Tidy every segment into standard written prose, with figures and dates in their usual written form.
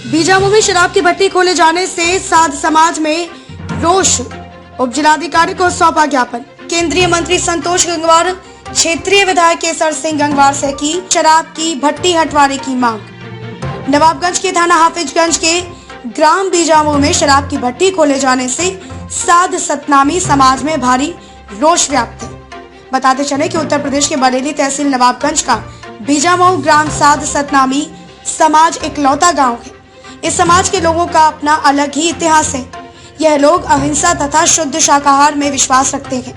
बीजापुर में शराब की भट्टी खोले जाने से साध समाज में रोष, उप जिलाधिकारी को सौंपा ज्ञापन। केंद्रीय मंत्री संतोष गंगवार, क्षेत्रीय विधायक केसर सिंह गंगवार से की शराब की भट्टी हटवाने की मांग। नवाबगंज के थाना हाफिजगंज के ग्राम बीजापुर में शराब की भट्टी खोले जाने से साध सतनामी समाज में भारी रोष व्याप्त है। बताते चले कि उत्तर प्रदेश के बरेली तहसील नवाबगंज का बीजापुर ग्राम साध सतनामी समाज इकलौता गांव है। इस समाज के लोगों का अपना अलग ही इतिहास है। यह लोग अहिंसा तथा शुद्ध शाकाहार में विश्वास रखते हैं।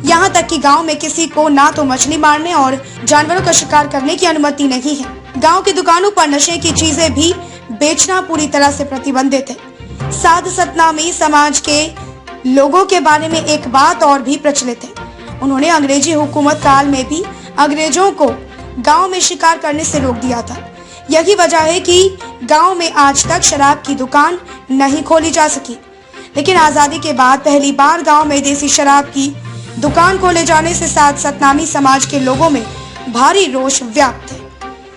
यहाँ तक कि गांव में किसी को ना तो मछली मारने और जानवरों का शिकार करने की अनुमति नहीं है। गांव की दुकानों पर नशे की चीजें भी बेचना पूरी तरह से प्रतिबंधित है। साध सतनामी समाज के लोगों के बारे में एक बात और भी प्रचलित है। उन्होंने अंग्रेजी हुकूमत काल में भी अंग्रेजों को गांव में शिकार करने से रोक दिया था। यही वजह है कि गांव में आज तक शराब की दुकान नहीं खोली जा सकी। लेकिन आजादी के बाद पहली बार गांव में देसी शराब की दुकान खोले जाने से साध सतनामी समाज के लोगों में भारी रोष व्याप्त है।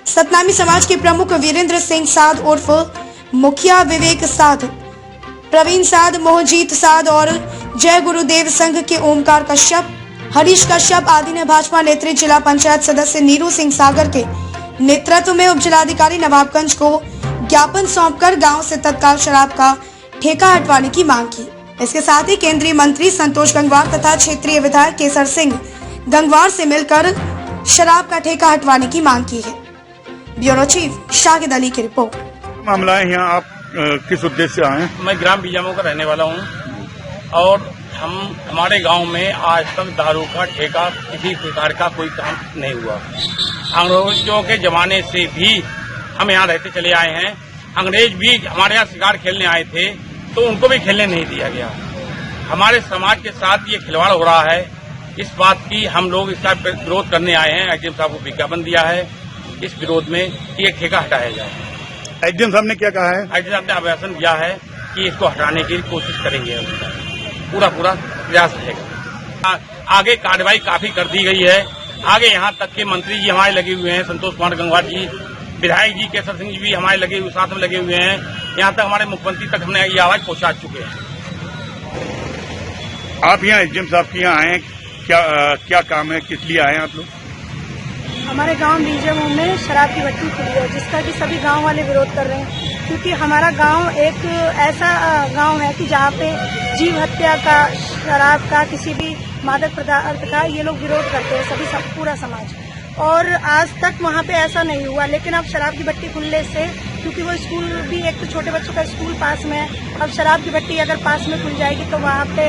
सतनामी समाज के प्रमुख वीरेंद्र सिंह साध उर्फ मुखिया विवेक साध, प्रवीण साध, मोहजीत साध और जय गुरुदेव संघ के ओमकार कश्यप, हरीश कश्यप आदि ने भाजपा नेत्री जिला पंचायत सदस्य नीरू सिंह सागर के नेतृत्व में उप जिलाधिकारी नवाबगंज को ज्ञापन सौंपकर गांव से तत्काल शराब का ठेका हटवाने की मांग की। इसके साथ ही केंद्रीय मंत्री संतोष गंगवार तथा क्षेत्रीय विधायक केसर सिंह गंगवार से मिलकर शराब का ठेका हटवाने की मांग की है। ब्यूरो चीफ शाहिद अली की रिपोर्ट। मामला है यहाँ, आप किस उद्देश्य से आए हैं? मैं ग्राम बीजापुर का रहने वाला हूँ और हमारे गांव में आज तक दारू का ठेका किसी प्रकार का कोई काम नहीं हुआ। अंग्रेजों के जमाने से भी हम यहाँ रहते चले आए हैं। अंग्रेज भी हमारे यहाँ शिकार खेलने आए थे तो उनको भी खेलने नहीं दिया गया। हमारे समाज के साथ ये खिलवाड़ हो रहा है। इस बात की हम लोग इसका विरोध करने आए हैं। एसडीएम साहब को विज्ञापन दिया है इस विरोध में कि ये ठेका हटाया जाए। एसडीएम साहब ने क्या कहा है? एसडीएम साहब ने आश्वासन दिया है कि इसको हटाने की कोशिश करेंगे। पूरा प्रयास रहेगा। आगे कार्रवाई काफी कर दी गई है। आगे यहाँ तक के मंत्री जी हमारे लगे हुए हैं, संतोष कुमार गंगवार जी, विधायक जी केसर सिंह जी भी हमारे लगे हुए साथ में लगे हुए हैं। यहाँ तक हमारे मुख्यमंत्री तक हमने ये आवाज पहुंचा चुके हैं। आप यहाँ एसडीएम साहब के यहाँ आए, क्या काम है, किस लिए आए आप लोग? हमारे गांव बीजापुर में शराब की भट्टी खुली है जिसका कि सभी गांव वाले विरोध कर रहे हैं, क्योंकि हमारा गांव एक ऐसा गांव है कि जहां पे जीव हत्या का, शराब का, किसी भी मादक पदार्थ का ये लोग विरोध करते हैं, सभी पूरा समाज। और आज तक वहां पे ऐसा नहीं हुआ। लेकिन अब शराब की भट्टी खुलने से, क्योंकि वो स्कूल भी एक तो छोटे बच्चों का स्कूल पास में है, अब शराब की भट्टी अगर पास में खुल जाएगी तो वहां पे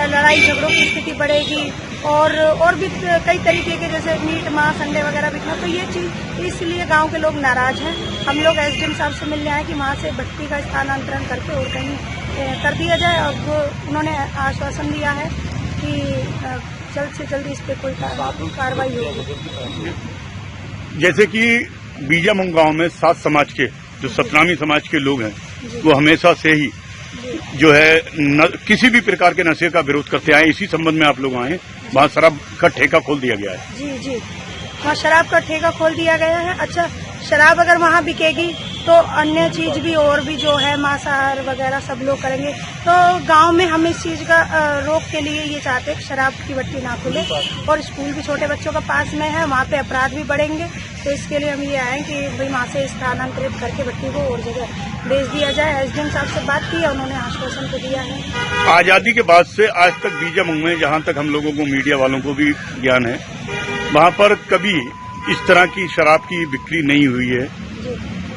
लड़ाई झगड़ों की स्थिति बढ़ेगी और भी कई तरीके के, जैसे मीट, मांस, अंडे वगैरह बिकना। तो ये चीज, इसलिए गांव के लोग नाराज हैं। हम लोग एसडीएम साहब से मिलने आए कि वहां से भट्टी का स्थानांतरण करके और कहीं कर दिया जाए। अब उन्होंने आश्वासन दिया है कि जल्द से जल्द इस पे कोई कार्रवाई होगी। जैसे कि बीजापुर गांव में सात समाज के, जो सतनामी समाज के लोग हैं, वो हमेशा से ही जो है किसी भी प्रकार के नशे का विरोध करते आए। इसी संबंध में आप लोग आए, वहाँ शराब का ठेका खोल दिया गया है। जी जी, वहाँ शराब का ठेका खोल दिया गया है। अच्छा, शराब अगर वहाँ बिकेगी तो अन्य चीज भी और भी जो है मांसाहार वगैरह सब लोग करेंगे। तो गांव में हम इस चीज का रोक के लिए ये चाहते हैं कि शराब की भट्टी ना खुले, और स्कूल भी छोटे बच्चों का पास में है, वहाँ पे अपराध भी बढ़ेंगे। तो इसके लिए हम ये आए कि भाई वहाँ से स्थानांतरित करके भट्टी को और जगह भेज दिया जाए। एसडीएम साहब से बात की है, उन्होंने आश्वासन तो दिया है। आजादी के बाद से आज तक बीजापुर में, जहाँ तक हम लोगों को, मीडिया वालों को भी ज्ञान है, वहाँ पर कभी इस तरह की शराब की बिक्री नहीं हुई है।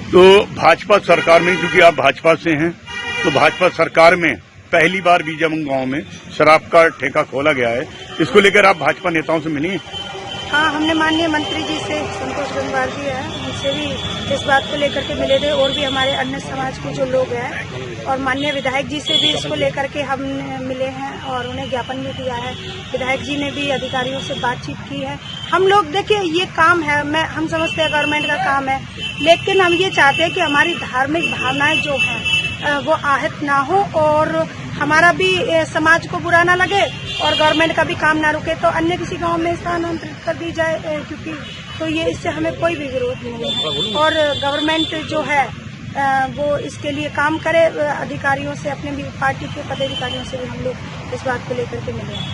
तो भाजपा सरकार में, क्योंकि आप भाजपा से हैं, तो भाजपा सरकार में पहली बार बीजापुर गांव में शराब का ठेका खोला गया है। इसको लेकर आप भाजपा नेताओं से मिली? हाँ, हमने माननीय मंत्री जी से, संतोष गंगवार जी है, उनसे भी इस बात को लेकर के मिले थे, और भी हमारे अन्य समाज के जो लोग हैं, और माननीय विधायक जी से भी इसको लेकर के हम मिले हैं और उन्हें ज्ञापन भी दिया है। विधायक जी ने भी अधिकारियों से बातचीत की है। हम लोग, देखिए, ये काम है, हम समझते हैं गवर्नमेंट का काम है, लेकिन हम ये चाहते हैं कि हमारी धार्मिक भावनाएं जो हैं वो आहत ना हो, और हमारा भी समाज को बुरा ना लगे, और गवर्नमेंट का भी काम ना रुके, तो अन्य किसी गांव में स्थानांतरित कर दी जाए, क्योंकि तो ये, इससे हमें कोई भी विरोध नहीं है। और गवर्नमेंट जो है वो इसके लिए काम करे। अधिकारियों से, अपने भी पार्टी के पदाधिकारियों से भी हम लोग इस बात को लेकर के मिले हैं।